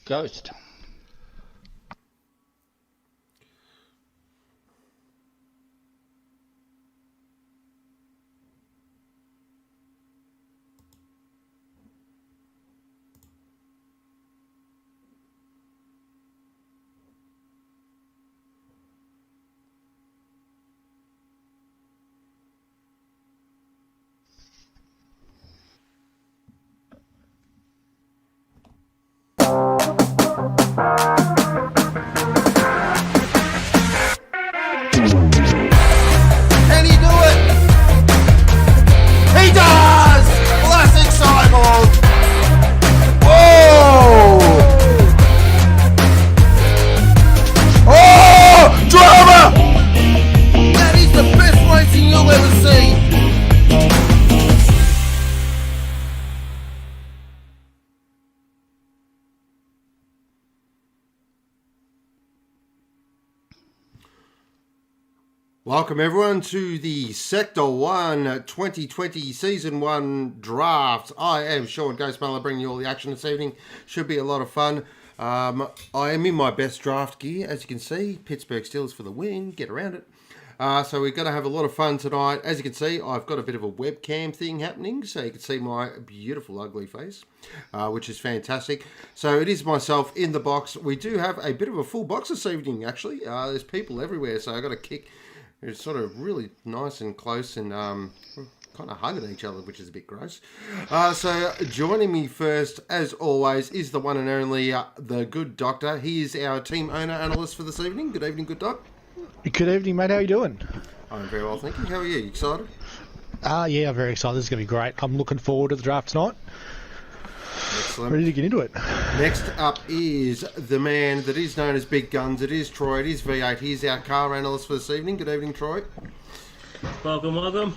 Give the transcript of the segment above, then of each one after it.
Ghost. Can he do it? He does! Classic cyborg! Whoa! Oh! Drama! That is the best racing you'll ever see! Welcome everyone to the Sector 1 2020 Season 1 draft. I am Sean Muller bringing you all the action this evening. Should be a lot of fun. I am in my best draft gear, as you can see. Pittsburgh Steelers for the win. Get around it. So we're going to have a lot of fun tonight. As you can see, I've got a bit of a webcam thing happening, so you can see my beautiful ugly face, which is fantastic. So it is myself in the box. We do have a bit of a full box this evening, actually. There's people everywhere, so I've got to kick. It's sort of really nice and close and kind of hugging each other, which is a bit gross. So joining me first, as always, is the one and only the good doctor. He is our team owner analyst for this evening. Good evening, good doc. Good evening, mate. How are you doing? I'm very well, thank you. How are you? You excited? Yeah, I'm very excited. This is going to be great. I'm looking forward to the draft tonight. Excellent. Ready to get into it. Next up is the man that is known as Big Guns. It is Troy. It is V8. He's our car analyst for this evening. Good evening, Troy. Welcome, welcome.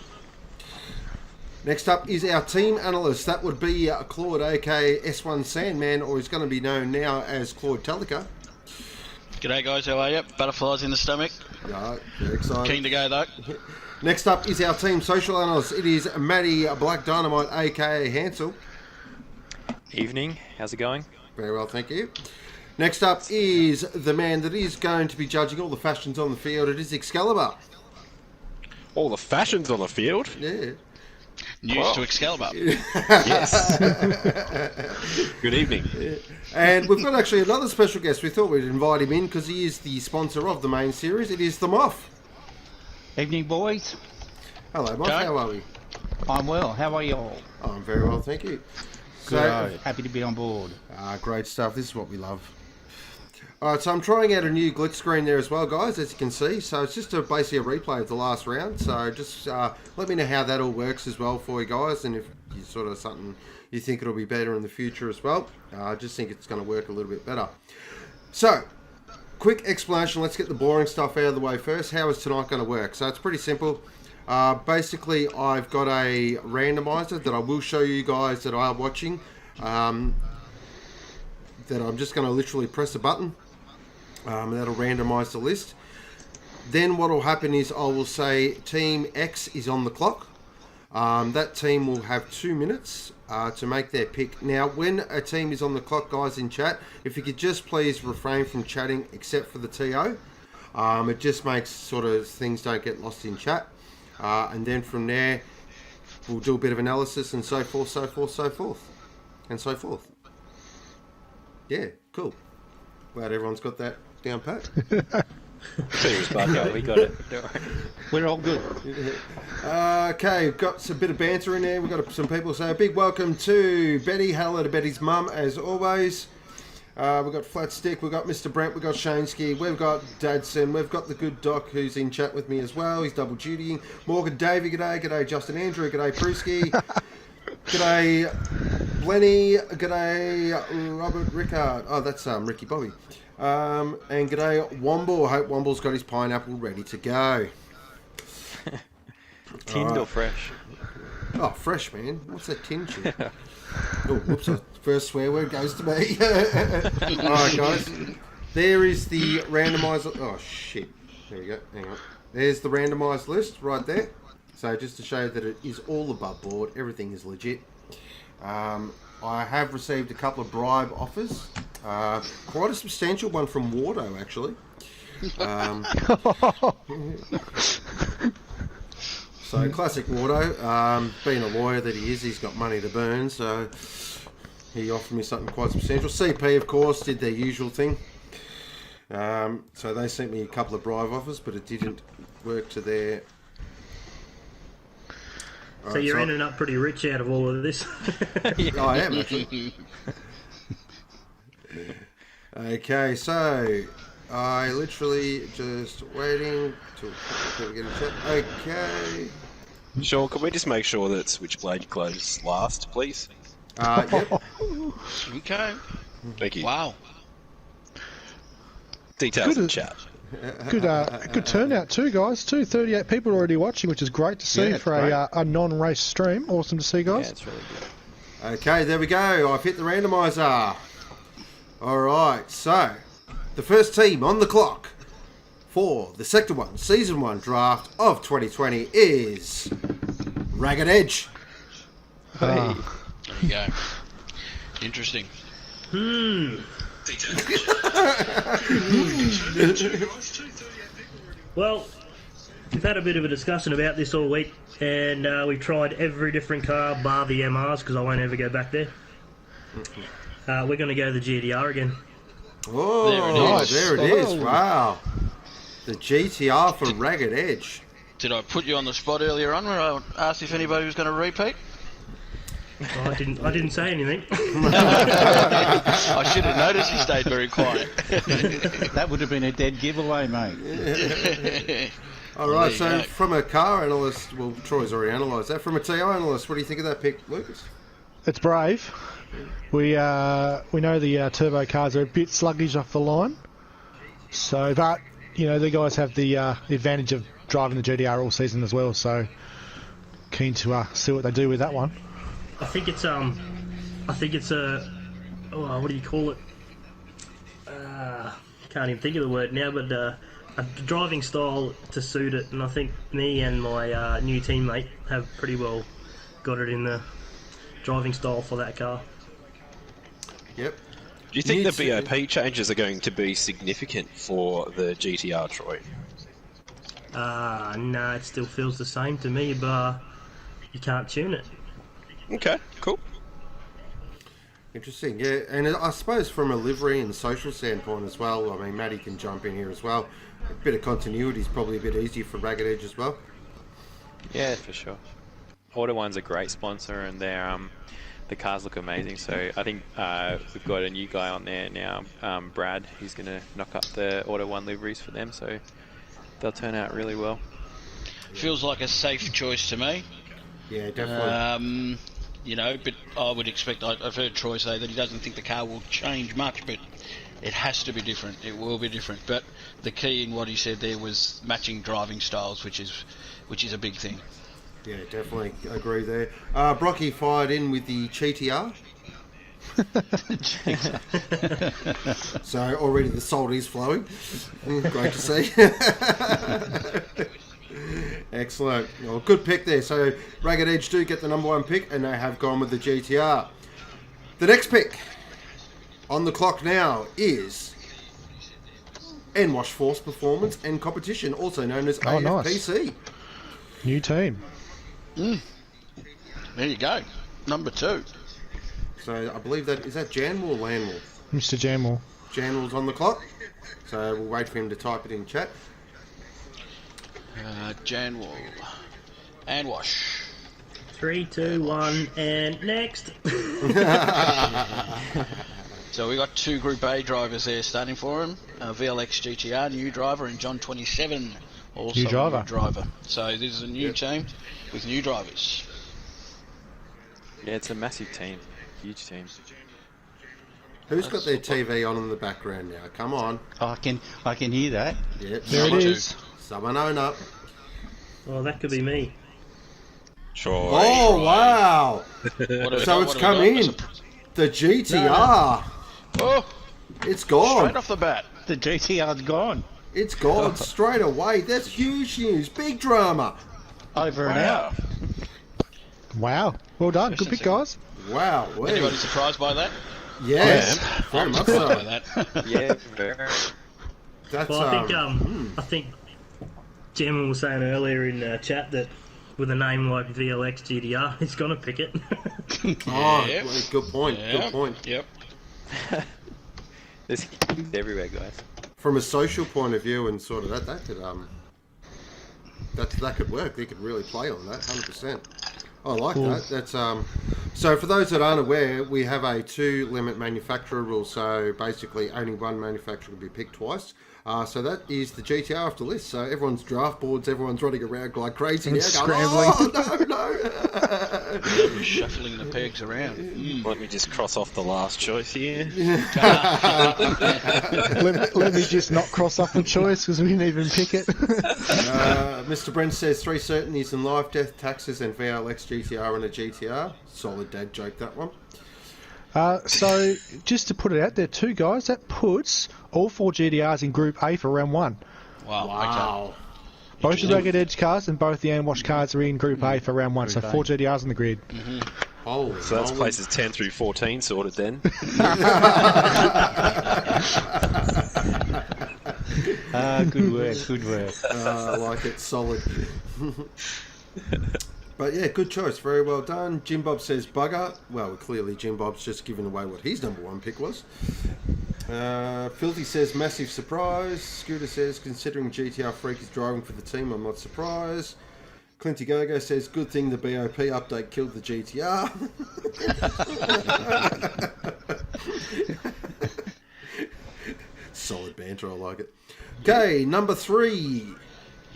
Next up is our team analyst. That would be Claude, aka S1 Sandman, or he's going to be known now as Claude Telica. G'day guys, how are you? Butterflies in the stomach. Yeah, very excited. Keen to go though. Next up is our team social analyst. It is Matty Black Dynamite, aka Hansel. Evening, how's it going? Very well, thank you. Next up is the man that is going to be judging all the fashions on the field. It is Excalibur. All the fashions on the field? Yeah. News to Excalibur. Yes. Good evening. And we've got actually another special guest. We thought we'd invite him in because he is the sponsor of the main series. It is the Moff. Evening, boys. Hello, Moff. Okay. How are we? I'm well. How are you all? I'm very well, thank you. So, Happy to be on board. great stuff. This is what we love. All right, so I'm trying out a new glitch screen there as well, guys, as you can see. So it's just basically a replay of the last round. So just let me know how that all works as well for you guys, and if you sort of something you think it'll be better in the future as well. I just think it's going to work a little bit better. So, quick explanation. Let's get the boring stuff out of the way first. How is tonight going to work? So it's pretty simple. Basically, I've got a randomizer that I will show you guys that are watching. That I'm just going to literally press a button. That'll randomize the list. Then what will happen is I will say Team X is on the clock. That team will have 2 minutes to make their pick. Now, when a team is on the clock, guys in chat, if you could just please refrain from chatting except for the TO. It just makes sort of things don't get lost in chat. And then from there, we'll do a bit of analysis and so forth, so forth, so forth. And so forth. Yeah, cool. Glad everyone's got that down pat. We got it. We're all good. Okay, we've got some bit of banter in there. We've got some people say a big welcome to Betty. Hello to Betty's mum, as always. We've got Flat Stick, we've got Mr. Brent, we've got Shaneski, we've got Dadson, we've got the good Doc who's in chat with me as well. He's double dutying. Morgan Davey, g'day. G'day Justin Andrew, g'day Pruski. G'day Blenny, g'day Robert Rickard. Oh, that's Ricky Bobby. And g'day Womble. I hope Womble's got his pineapple ready to go. Tinned or fresh? Oh, fresh, man. What's that tin shit? Oh, whoops. First swear word goes to me. Alright, guys. There is the randomizer. Oh, shit. There we go. Hang on. There's the randomised list right there. So just to show that it is all above board. Everything is legit. I have received a couple of bribe offers. Quite a substantial one from Wardo, actually. So classic Wardo. Being a lawyer that he is, he's got money to burn, so he offered me something quite substantial. CP, of course, did their usual thing. So they sent me a couple of bribe offers, but it didn't work to their... So you're ending up pretty rich out of all of this. I am, actually. Okay, so I literally just waiting till people get a chat. Okay. Sean, can we just make sure that Switchblade goes last, please? Yep. Okay. Thank you. Wow. Details in Good. chat. Good turnout too, guys. 238 people already watching, which is great to see Yeah, for great. a non-race stream. Awesome to see, Yeah, guys. it's really good. Okay, there we go. I've hit the randomizer. Alright, so the first team on the clock for the Sector 1 Season 1 draft of 2020 is Ragged Edge. There you go. Interesting. Well, we've had a bit of a discussion about this all week, and we've tried every different car bar the MRs because I won't ever go back there. We're going to go the GTR again. Oh, There it is. there it is. Wow. The GTR for Ragged Edge. Did I put you on the spot earlier on where I asked if anybody was going to repeat? Oh, I didn't say anything. I should have noticed he stayed very quiet. That would have been a dead giveaway, mate. Alright, There you so go. from a car analyst, well, Troy's already analysed that. From a TI analyst, what do you think of that pick, Lucas? It's brave. We know the turbo cars are a bit sluggish off the line. So, but you know the guys have the advantage of driving the GTR all season as well. So keen to see what they do with that one. I think it's a, what do you call it? Can't even think of the word now, but a driving style to suit it, and I think me and my new teammate have pretty well got it in the driving style for that car. Yep. Do you think Needs the to- BOP changes are going to be significant for the GTR, Troy? No, it still feels the same to me, but you can't tune it. Okay, cool. Interesting, yeah. And I suppose from a livery and social standpoint as well, I mean, Matty can jump in here as well. A bit of continuity is probably a bit easier for Ragged Edge as well. Yeah, for sure. Auto One's a great sponsor, and the cars look amazing. So I think we've got a new guy on there now, Brad. He's going to knock up the Auto One liveries for them, so they'll turn out really well. Feels like a safe choice to me. Yeah, definitely. You know, but I would expect, I've heard Troy say that he doesn't think the car will change much, but it has to be different. It will be different. But the key in what he said there was matching driving styles, which is a big thing. Yeah, definitely agree there. Brocky fired in with the GTR. So already the salt is flowing. Great to see. Excellent. Well, good pick there. So Ragged Edge do get the number one pick, and they have gone with the GTR. The next pick on the clock now is NWash Force Performance and Competition, also known as Oh, nice. AFPC. New team. There you go. Number 2. So I believe that is that Janwell or Landwell? Mr. Jamwell. Janwell's on the clock. So we'll wait for him to type it in chat. Janwell. And wash. 3, 2, 1, and next. So we got 2 Group A drivers there starting for him. VLX GTR, new driver, and John 27, also New driver. a new driver. So this is a new team with new drivers. Yeah, it's a massive team, huge team. Who's got their TV on in the background now? Come on. I can hear that. Yep. There it Number 2. is. Someone own up. Oh, that could be me. Troy. Oh, wow. What have we So got? it's What come have we got? in. The GTR. Oh, It's gone. straight off the bat. The GTR's gone. It's gone straight away. That's huge news. Big drama. Over and out. Wow. Well done. Good pick, guys. Wow. Anybody surprised by that? Yes, very much so. That. Yeah, very. That's, Well, I think Jim was saying earlier in the chat that with a name like VLX GDR, he's gonna pick it. Oh, Yep. good point. Good Yep. point. Yep. There's everywhere, guys. From a social point of view and sort of that could work. They could really play on that, 100%. I like that. That's so for those that aren't aware, we have a 2 limit manufacturer rule. So basically, only one manufacturer can be picked twice. So that is the GTR off the list. So everyone's draft boards, everyone's running around like crazy now, going, scrambling. oh no. Shuffling the pegs around. Let me just cross off the last choice here. let me just not cross off the choice because we didn't even pick it. Mr. Brent says 3 certainties in life, death, taxes, and VLX GTR and a GTR. Solid dad joke, that one. So, just to put it out there too, guys, that puts all 4 GDRs in Group A for round 1. Wow. Both the Ragged Edge cars and both the Amwash cars are in Group A for round 1, so 4 GDRs on the grid. Holy So that's moly. places 10 through 14 sorted then. Good work, good work. I like it, solid. But yeah, good choice, very well done. Jim Bob says bugger. Well, clearly Jim Bob's just giving away what his number 1 pick was. Filthy says massive surprise. Scooter says considering GTR Freak is driving for the team, I'm not surprised. Clinty Gogo says good thing the BOP update killed the GTR. Solid banter, I like it. Okay, number 3 Here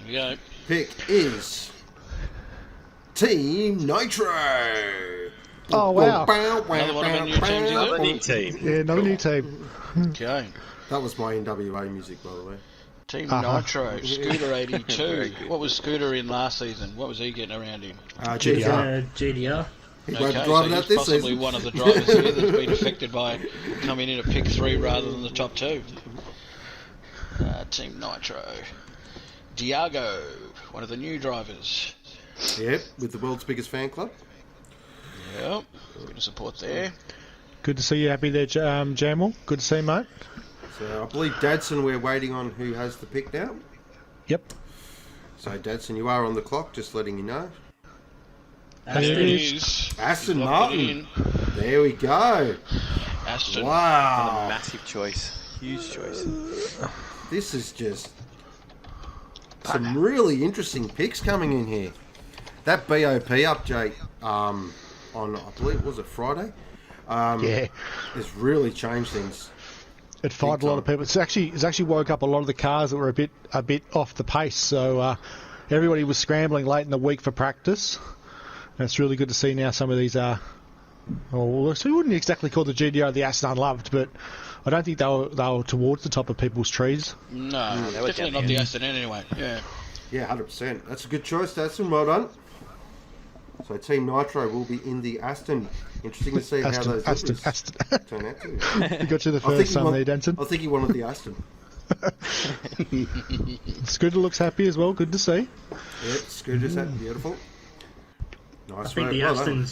we go. pick is Team Nitro. Oh, wow. Another one of our new teams, is Another it? new team. Yeah, another new team. Okay. That was my NWA music, by the way. Team Nitro, Scooter 82. What was Scooter in last season? What was he getting around in? GTR. GDR. He won't be Okay, driving so that he's this possibly season. one of the drivers here that's been affected by coming in at pick 3 rather than the top 2. Team Nitro. Diago, one of the new drivers. Yep, with the world's biggest fan club. Yep, bit of support there. Good to see you happy there, Jamal. Good to see you, mate. So I believe Dadson, we're waiting on who has the pick now. Yep. So Dadson, you are on the clock, just letting you know. There There it it is. is. Aston Locked Martin. it in. There we go. Aston. Wow. Massive choice. Huge choice. This is just some really interesting picks coming in here. That BOP update on, I believe, was it Friday? Yeah. Has really changed things. It fired a lot of people. It's actually woke up a lot of the cars that were a bit off the pace. So everybody was scrambling late in the week for practice. And it's really good to see now some of these so we wouldn't exactly call the GDR the Aston unloved, but I don't think they were towards the top of people's trees. No, they were definitely down not here. the Aston anyway. Yeah. Yeah, 100%. That's a good choice, Dadson. Well done. So Team Nitro will be in the Aston. Interesting to see how those Aston. turn out. You got you the I think first he time won- there, Denton. I think he wanted the Aston. Scooter looks happy as well. Good to see. Yep, Scooter's that. Beautiful. Nice I think work. the Well done.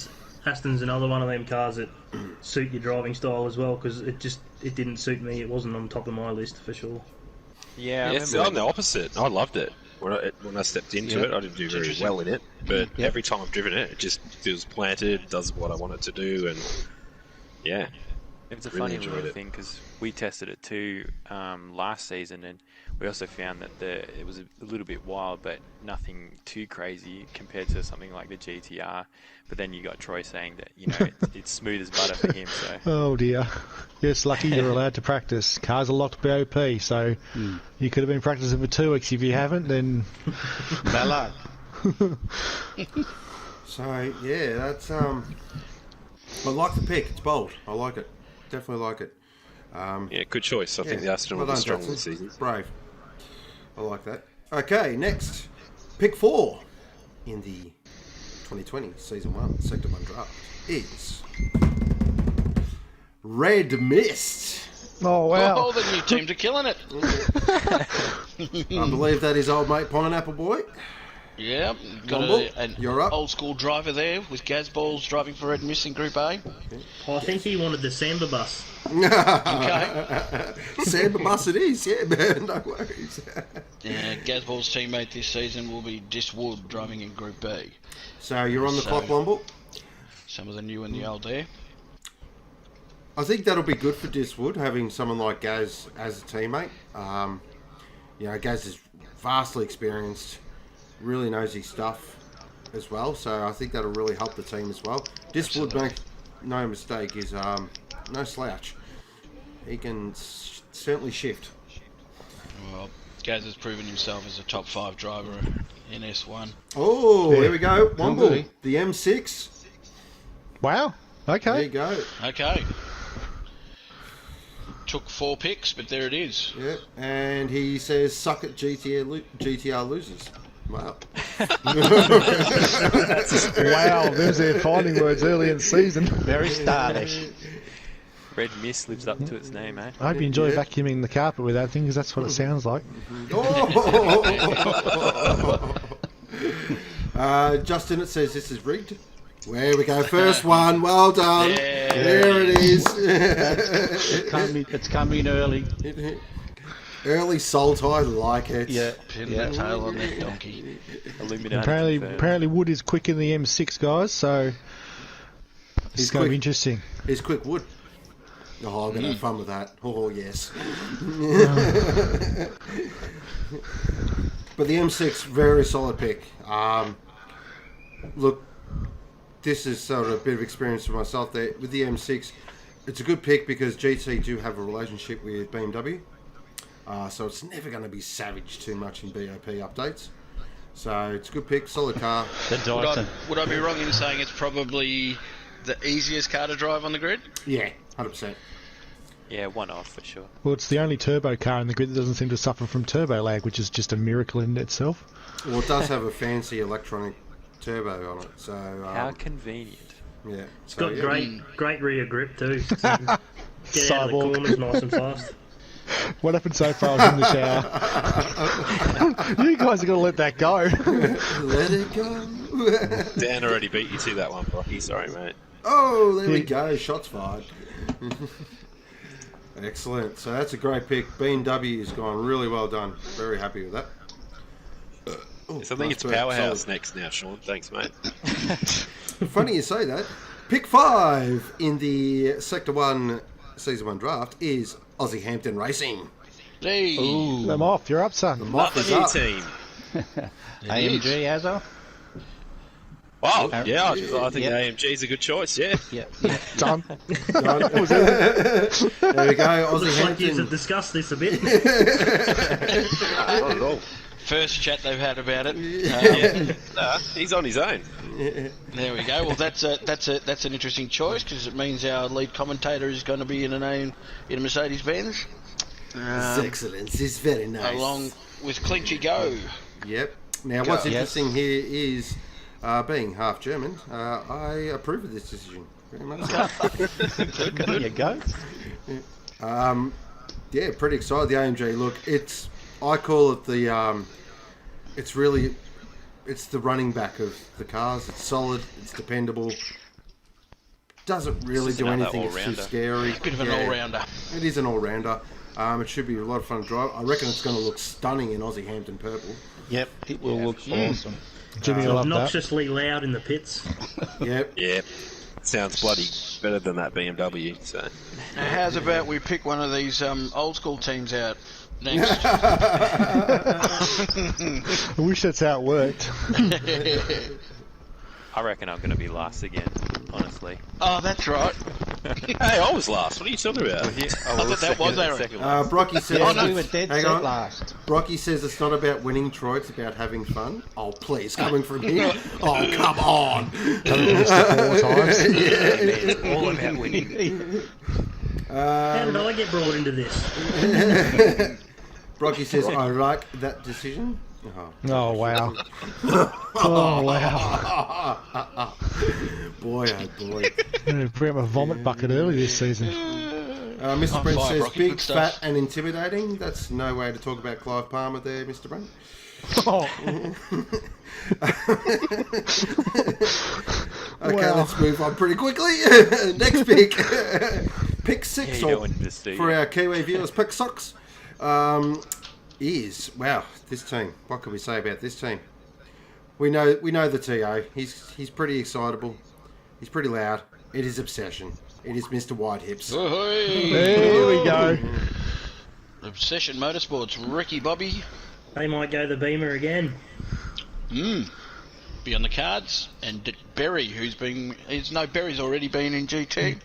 Aston's another one of them cars that suit your driving style as well, because it didn't suit me. It wasn't on top of my list for sure. Yeah, I Yes, remember I'm the opposite. I loved it. When I stepped into it, I didn't do very Interesting. well in it, but every time I've driven it, it just feels planted, does what I want it to do, and yeah. It's a Really funny enjoyed little it. thing because we tested it too last season, and we also found that it was a little bit wild, but nothing too crazy compared to something like the GTR. But then you got Troy saying that it's smooth as butter for him. So Oh dear. Yes, lucky you're allowed to practice. Cars are locked BOP, so you could have been practicing for 2 weeks. If you haven't, then Bad luck. So yeah, that's I like the pick. It's bold. I like it. Definitely like it. Yeah, good choice. I think the Aston will well be done, strong Jackson. this season. Brave. I like that. Okay, next. Pick 4 in the 2020 Season 1, Sector 1 draft is Red Mist. oh wow. Oh, the new teams are killing it. I believe that is old mate Pineapple Boy. Yeah, got an you're up. old school driver there with Gaz Balls driving for Red Mist in Group A. I think he wanted the Samba bus. Okay. Samba bus it is, yeah, man, no worries. Yeah, Gaz Balls' teammate this season will be Dis Wood driving in Group B. So you're on the clock, Womble. Some of the new and the old there. I think that'll be good for Diswood, having someone like Gaz as a teammate. Gaz is vastly experienced, really knows his stuff as well, so I think that'll really help the team as well. Diswood, make no mistake, is no slouch. He can certainly shift. Well, Gaz has proven himself as a top 5 driver in S1. Oh, there we go. Womble, the M6. Wow. Okay. There you go. Okay. Took 4 picks, but there it is. Yeah, and he says, "Suck at GTR losers." Wow. Wow, there's their fighting words early in the season. Very stylish. Red Mist lives up to its name, eh? I hope you enjoy vacuuming the carpet with that thing, because that's what it sounds like. Justin, it says this is rigged. There we go. First one. Well done. Yeah. There it is. It's coming early. Early salt, I like it. Yeah. Pin the tail on that donkey. Illuminati. Apparently Wood is quick in the M6, guys, so it's going to be interesting. He's quick Wood. Oh, I'm going to have fun with that. Oh, yes. But the M6, very solid pick. Look, this is sort of a bit of experience for myself there. With the M6, it's a good pick because GT do have a relationship with BMW. So it's never going to be savage too much in BOP updates. So it's a good pick, solid car. The Dyson. Would I be wrong in saying it's probably the easiest car to drive on the grid? Yeah, 100%. Yeah, one off for sure. Well, it's the only turbo car in the grid that doesn't seem to suffer from turbo lag, which is just a miracle in itself. Well, it does have a fancy electronic turbo on it. So How convenient. yeah, It's got great rear grip too. So get out of the Cyborg. corners nice and fast. What happened so far was in the shower. You guys are going to let that go. Let it go. Dan already beat you to that one, Brocky. Sorry, mate. Oh, there we go. Shots fired. Excellent. So that's a great pick. BMW has gone really well done. Very happy with that. I think it's Powerhouse next now, Sean. Thanks, mate. Funny you say that. Pick 5 in the Sector 1 Season 1 draft is Ozzie Hampton Racing. Hey. I'm off. You're up, son. The Not moth the is new up. team. AMG Azza. Wow, yeah, I think Yep. AMG is a good choice, yeah. Yeah. Done. There we go. Ozzie Looks like you have Hampton. discussed this a bit. Not at all. First chat they've had about it. Nah, he's on his own. There we go. Well, that's an interesting choice because it means our lead commentator is going to be in a Mercedes-Benz. His Excellence is very nice. Along with Clinchy Go. Yep. Now, what's Yes. interesting here is, being half German, I approve of this decision very much. There you go. Yeah, pretty excited. The AMG look, I call it the, it's the running back of the cars. It's solid, it's dependable. Doesn't really It's do another anything. It's too all-rounder. scary. Bit of an all-rounder. It is an all-rounder. It should be a lot of fun to drive. I reckon it's going to look stunning in Ozzie Hampton purple. Yep, it will look awesome. Jimmy will love that. Obnoxiously loud in the pits. Yep. Yeah, sounds bloody better than that BMW, so. How's about we pick one of these old school teams out next? I wish that's how it worked. I reckon I'm going to be last again, honestly. Oh, that's right. Hey, I was last. What are you talking about? I thought that was Aaron. Brocky says, Yeah, we were dead hang set on. last. Brocky says it's not about winning, Troy. It's about having fun. Oh, please, coming from him. Oh, come on. Coming from Mr. 4 times. It's all about winning. How did I get brought into this? Brocky says, I like that decision. Oh, wow. Oh, wow. Boy, oh boy. I'm going to bring up a vomit bucket early this season. Mr. Brent fire, says, Brocky, big, good stuff. fat and intimidating. That's no way to talk about Clive Palmer there, Mr. Brent. Oh. Okay, Wow. let's move on pretty quickly. Next pick. Pick 6 Yeah, you don't want to see for it. our Kiwi viewers. Pick 6 is... Wow, this team. What can we say about this team? We know the TO. He's pretty excitable. He's pretty loud. It is Obsession. It is Mr. Wide Hips. There we go. Obsession Motorsports, Ricky Bobby. They might go the Beamer again. Be on the cards. And Berry, Berry's already been in GT.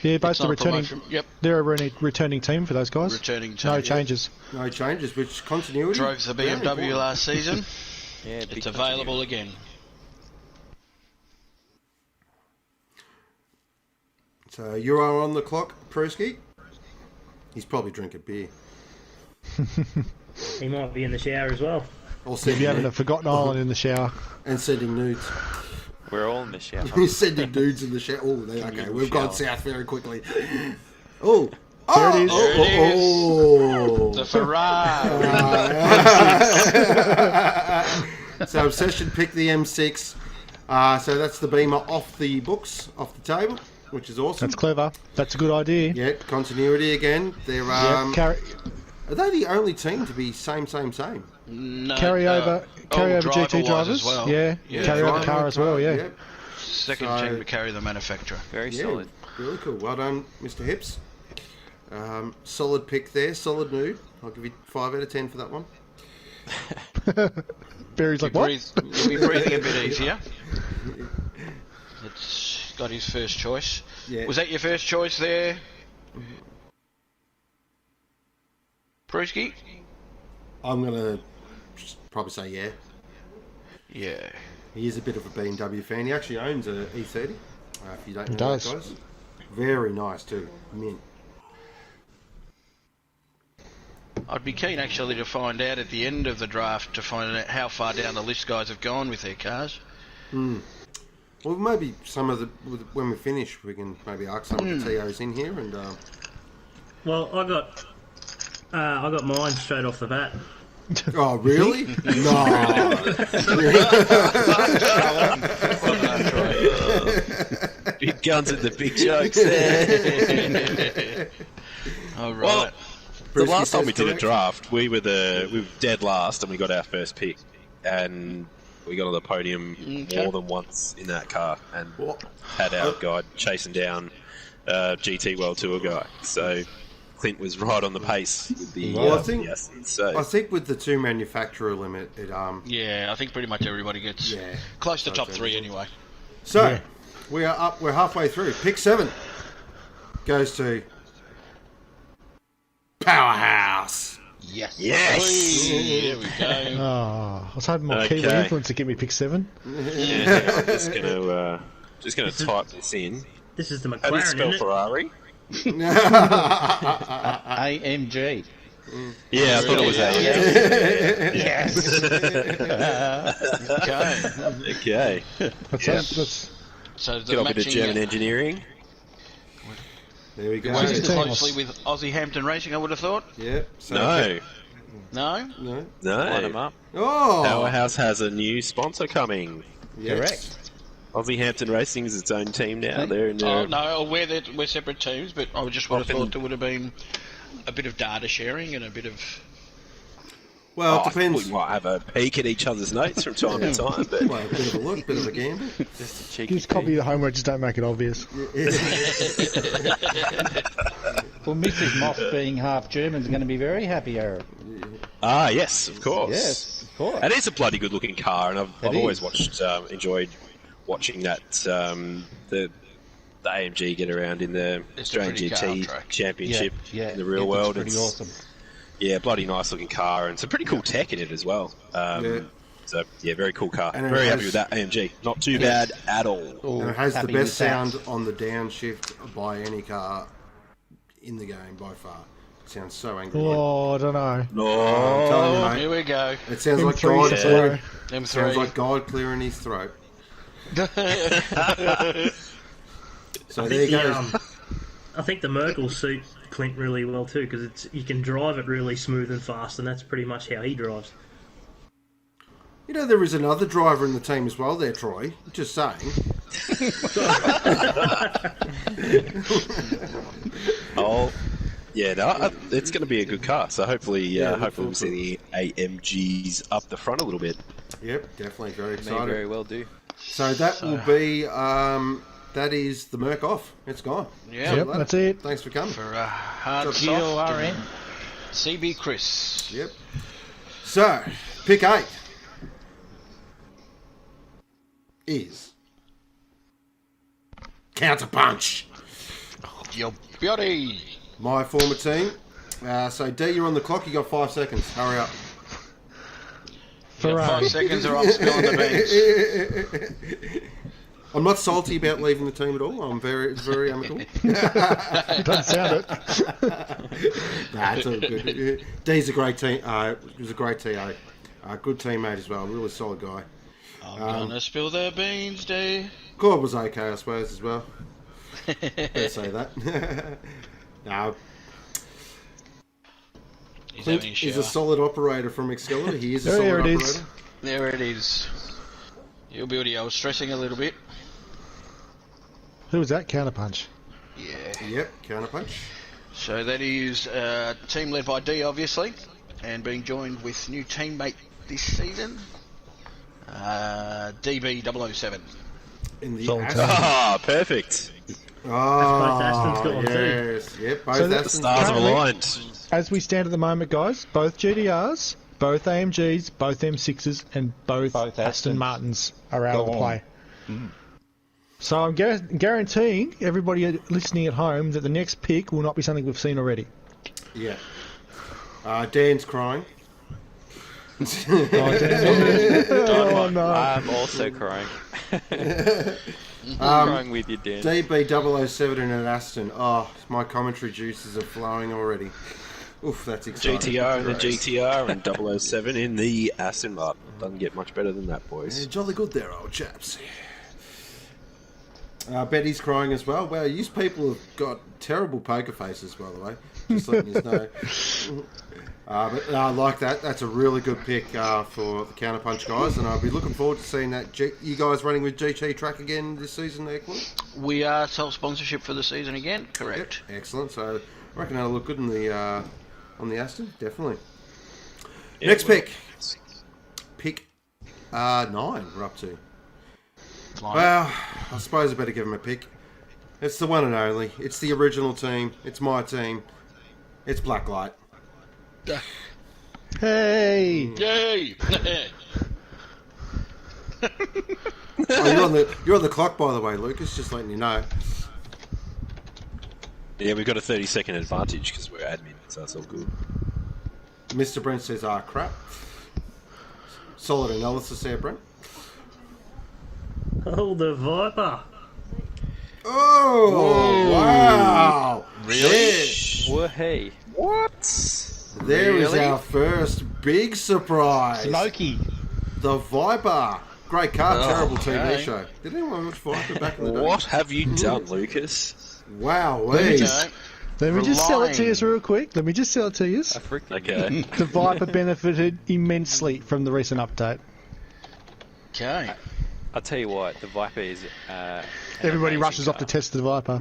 Yeah, both It's the not a returning. promotion. Yep, They're a returning team for those guys. returning team. No changes. No changes, which continuity. Drove the Very BMW important. last season. Yeah, big It's available continuity. again. So you are on the clock, Pruski. He's probably drinking beer. He might be in the shower as well. Or You're sending, having a forgotten island in the shower. and sending nudes. We're all in the shower. He's sending dudes in the shower. Oh, okay, we've gone shower. south very quickly. Oh, There it is. Oh, The Ferrari. So Obsession picked the M6. So that's the Beamer off the books, off the table, which is awesome. That's clever. That's a good idea. Yeah, continuity again. They're Yeah, are they the only team to be same? No, carry over driver-wise GT drivers. as well. Yeah, carry over Driver car as well. Yeah. Yep. Second So- team to carry the manufacturer. Very Yeah, solid. really cool. Well done, Mr. Hips. Solid pick there, solid nude. I'll give you 5 out of 10 for that one. Barry's like, He'll what? be breathing a bit easier. It's got his first choice. Yeah. Was that your first choice there, Brewski? I'm gonna probably say yeah. Yeah. He is a bit of a BMW fan. He actually owns a E30. If you don't know He does. that, guys. Very nice too. Mint. I'd be keen actually to find out at the end of the draft to find out how far down the list guys have gone with their cars. Well, maybe some of the when we finish, we can maybe ask some of the TOs in here and. Well, I got mine straight off the bat. Oh, really? No. Big guns and the big jokes there. All right. Well, the Brewski last time says we did a correct. draft, we were dead last, and we got our first pick, and we got on the podium Okay. more than once in that car, and What? had our guy chasing down GT World Tour guy. So Clint was right on the pace with the Well, I think- yes. So I think with the 2 manufacturer limit, it Yeah, I think pretty much everybody gets Yeah. close to So top it's 3 anyway. So, Yeah. we are up. We're halfway through. Pick 7 goes to Powerhouse. Yes. Yes! There we go. Oh, I was hoping more Okay. Kiwi influence to get me pick 7. yeah, I'm just gonna type this in. This is the How do you McLaren, spell isn't it? Ferrari? AMG. Yeah, I thought it was A. Okay. Okay. That's So Get the on with the German matching engineering. There we go. working Just tell closely us. with Ozzie Hampton Racing, I would have thought. Yeah. So No, No? No. Line them no. up. Oh. Powerhouse has a new sponsor coming. Yes. Correct. Ozzie Hampton Racing is its own team now. They're in Oh, their no, we're separate teams, but I just would have Often- thought there would have been a bit of data sharing and a bit of... Well, it I thought depends. we might have a peek at each other's notes from time to time, but Well, a bit of a look, bit of a gamble. Just a cheeky just copy the homework, just don't make it obvious. Well, Mrs. Moss being half German is going to be very happy, Aaron. yes, of course. Yes, of course. And it's a bloody good looking car, and I've It always is. watched, enjoyed watching that the AMG get around in the It's a Australian pretty car GT track. Championship yeah, in the real it's world. pretty awesome. Yeah, bloody nice looking car, and some pretty cool tech in it as well. Yeah. So yeah, very cool car. And it Very has- happy with that AMG. Not too bad at all. Oh, And it has the happy best with that. sound on the downshift by any car in the game by far. It sounds so angry. Oh, I don't know. I'm telling you, mate. Here we go. It sounds like M3 God is clearing. slow. Sounds M3. like God clearing his throat. So there you go. I think the Merkel suit Clint really well too because you can drive it really smooth and fast, and that's pretty much how he drives. You know, there is another driver in the team as well there, Troy. Just saying. Oh, yeah, no, it's going to be a good car. So hopefully we'll see the AMGs up the front a little bit. Yep, definitely very May excited. very well do. So that will be, that is the Merc off. It's gone. Yeah. Yep, that's it. Thanks for coming. For hard Geo soft RN. and CB Chris. Yep. So, pick 8 is Counterpunch. Your beauty. My former team. So, D, you're on the clock. You got 5 seconds. Hurry up. You got 5 seconds or I'm spilling the beans. I'm not salty about leaving the team at all. I'm very, very amicable. Doesn't sound it. Nah, it's all good. D's a great team. He was a great TA. Good teammate as well. Really solid guy. I'm gonna spill the beans, D. Cord was okay, I suppose, as well. Better say that. No. Clint is a solid operator from Excalibur. He is a solid There it operator. is. There it is. Your beauty. I was stressing a little bit. Who was that? Counterpunch. Yeah. Yep, Counterpunch. So that is a team led by D, obviously, and being joined with new teammate this season, DB007. In the Solid Aston. Ah, perfect. Oh, Aston's got one too. yes. Yep, both So the Astons. Stars have Currently- aligned. As we stand at the moment, guys, both GDRs, both AMGs, both M6s, and both Both Aston Astons. Martins are out of the Go play. So I'm guaranteeing everybody listening at home that the next pick will not be something we've seen already. Yeah. Dan's crying. Oh, no. I'm also crying. I'm crying with you, Dan. DB007 in an Aston. Oh, my commentary juices are flowing already. Oof, that's exciting. GTR in the Great. GTR and 007 in the Aston Martin. Doesn't get much better than that, boys. Yeah, jolly good there, old chaps. Betty's crying as well. Wow, you people have got terrible poker faces, by the way. Just letting you know. But I like that. That's a really good pick for the Counterpunch guys, and I'll be looking forward to seeing that. You guys running with GT track again this season, there, Clint? We are self-sponsorship for the season again, correct? Yep, excellent. So I reckon that'll look good in the on the Aston, definitely. Yeah, Next well, pick 9. We're up to. Fine. Well, I suppose I better give him a pick. It's the one and only. It's the original team. It's my team. It's Blacklight. Hey! Yay! Oh, you're on the clock, by the way, Lucas. Just letting you know. Yeah, we've got a 30-second advantage because we're admin, so that's all good. Mr. Brent says, crap. Solid analysis there, Brent. Oh, the Viper. Oh, wow. Really? Well, hey. There is Really? our first big surprise. Smokey. The Viper. Great car, terrible TV okay. show. Did anyone watch Viper back in the day? What have you done, Lucas? Wow, Okay. Let me just sell it to you Relying. real quick. I freaking Okay. The Viper benefited immensely from the recent update. Okay. I'll tell you what, the Viper is. Everybody rushes off to test the Viper.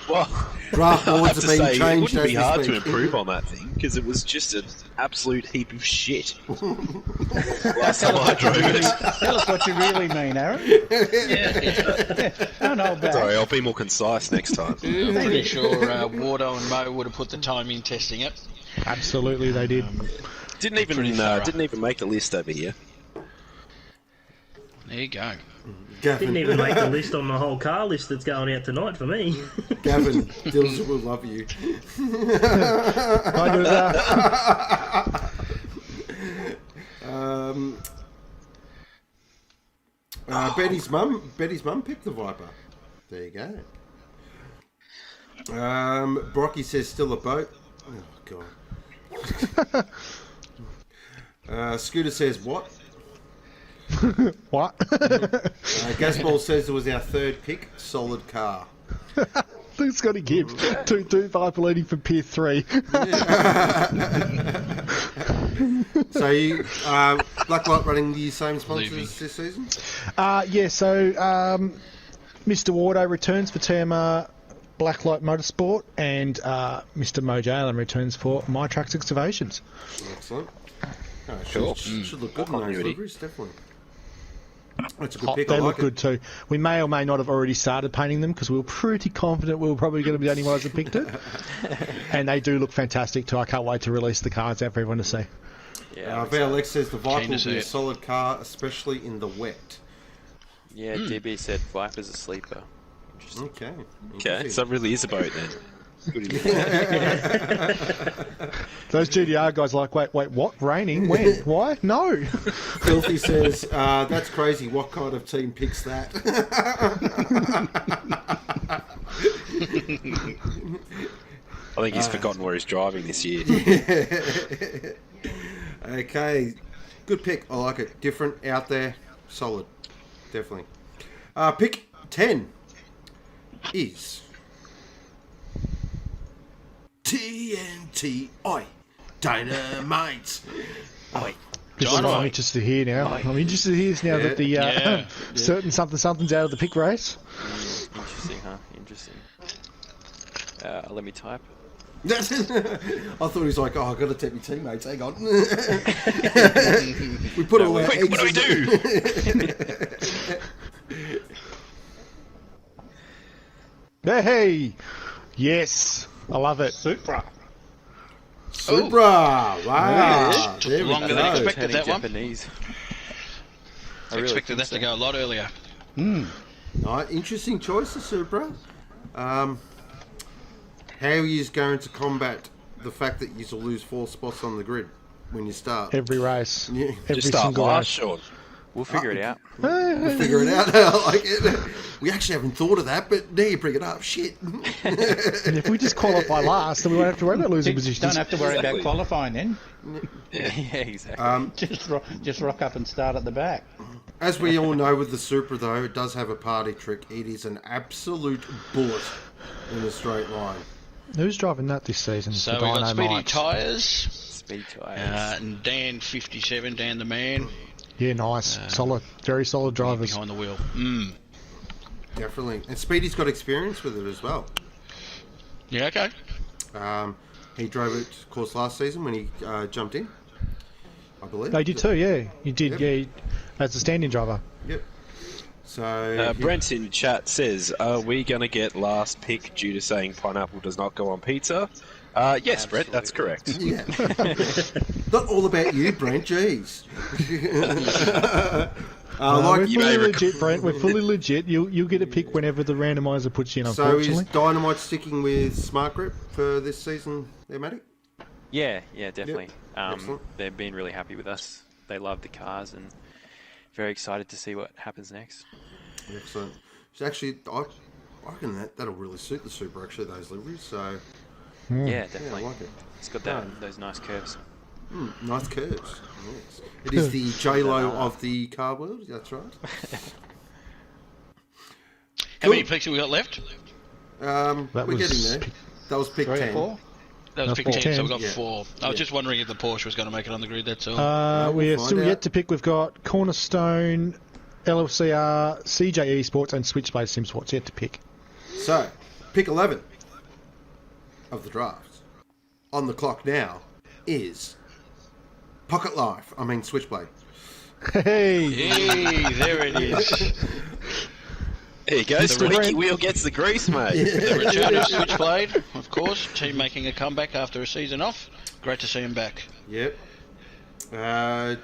Well, Draft I have boards to are being say, it changed wouldn't as be we hard to speak. improve on that thing because it was just an absolute heap of shit. Last time I drove it. Tell us what you really mean, Aaron. Don't hold back. Sorry, I'll be more concise next time. I'm pretty sure Wardo and Mo would have put the time in testing it. Absolutely, they did. Didn't even make the list over here. There you go. Didn't even Gavin, make the list on the whole car list that's going out tonight for me. Gavin, Dills will love you. I do that. Betty's mum picked the Viper. There you go. Brocky says still a boat. Oh god. Scooter says what? What? Gasball says it was our third pick. Solid car. Luke's got to give. 2-2 Viper leading from Pier 3. So you Blacklight running the same sponsors this season? Yeah, so Mr. Wardo returns for TMR Blacklight Motorsport, and Mr. Mojo Allen returns for My Trucks Excavations. Excellent. Cool. Should look good in those liveries, definitely. That's a good Oh, pick. they I look like good too. We may or may not have already started painting them because we were pretty confident we were probably going to be the only ones that picked it. And they do look fantastic too. I can't wait to release the cars out for everyone to see. Yeah, Alex says the Viper Keen will to be see a it. solid car, especially in the wet. yeah. DB said Viper's a sleeper. Interesting. Okay. Okay, so it really is a boat then. Good enough. Those GDR guys are like, wait, what? Raining? When? Why? No. Filthy says, that's crazy. What kind of team picks that? I think he's forgotten where he's driving this year. Okay. Good pick. I like it. Different, out there, solid. Definitely. Pick 10 is TNT. Oi. Dynamite. Oi. This is what I'm interested to hear now. I'm interested to hear this now that the certain something's out of the pick race. Interesting, huh? Interesting. Let me type. I thought he was like, I've got to take my teammates. Hang on. We put all our Quick, what do we do? Hey! Yes! I love it. Supra. Supra. Wow. Took There we longer than go. expected. Turning that one. Japanese. I I really expected think that to go a lot earlier. Right, interesting choice, the Supra. How are you going to combat the fact that you will lose 4 spots on the grid when you start? Every race. Yeah. Every Just start single last, race. Sean. We'll figure it out. We'll figure it out. I like it. We actually haven't thought of that, but now you bring it up. Shit. And if we just qualify last, then we won't have to worry about losing You positions. don't have to worry Exactly. about qualifying then. Yeah, exactly. Just rock up and start at the back. As we all know with the Supra, though, it does have a party trick. It is an absolute bullet in a straight line. Who's driving that this season? So The we've got Speedy Dynamites. tyres. Speed tires. And Dan 57, Dan the man, Yeah, nice. Solid. Very solid drivers. behind the wheel. Definitely. And Speedy's got experience with it as well. Yeah, okay. He drove it, of course, last season when he jumped in, I believe. They did too, yeah. You did, Yep. yeah. As a standing driver. Yep. So Brent in chat says, are we going to get last pick due to saying pineapple does not go on pizza? Yes, Brent, that's correct. yeah. Not all about you, Brent. Jeez. We're you fully may legit, Brent. We're fully legit. You'll get a pick whenever the randomizer puts you in, So unfortunately. is Dynamite sticking with Smart Grip for this season, there, Matty? Yeah, definitely. Excellent. They've been really happy with us. They love the cars and very excited to see what happens next. Excellent. So actually, I reckon that'll really suit the Super, actually, those liveries. So, Yeah, yeah, I definitely. like it. It's got those nice curves. Nice curves. Yes. It is the J-Lo of the car world, that's right. How many picks have we got left? We're was getting there. That was pick 3 or 10. 4? That was No, pick 10, so 10. we've got Yeah. 4. I was just wondering if the Porsche was going to make it on the grid, that's all. we'll We're find still out. yet to pick. We've got Cornerstone, LFCR, CJ Esports, and Switchblade Sim Sports yet to pick. So, pick 11 of the draft on the clock now is Pocket Life. I mean, Switchblade. Hey! Hey, there it is. There you go, squeaky wheel gets the grease, mate. The return of Switchblade, of course. Team making a comeback after a season off. Great to see him back. Yep.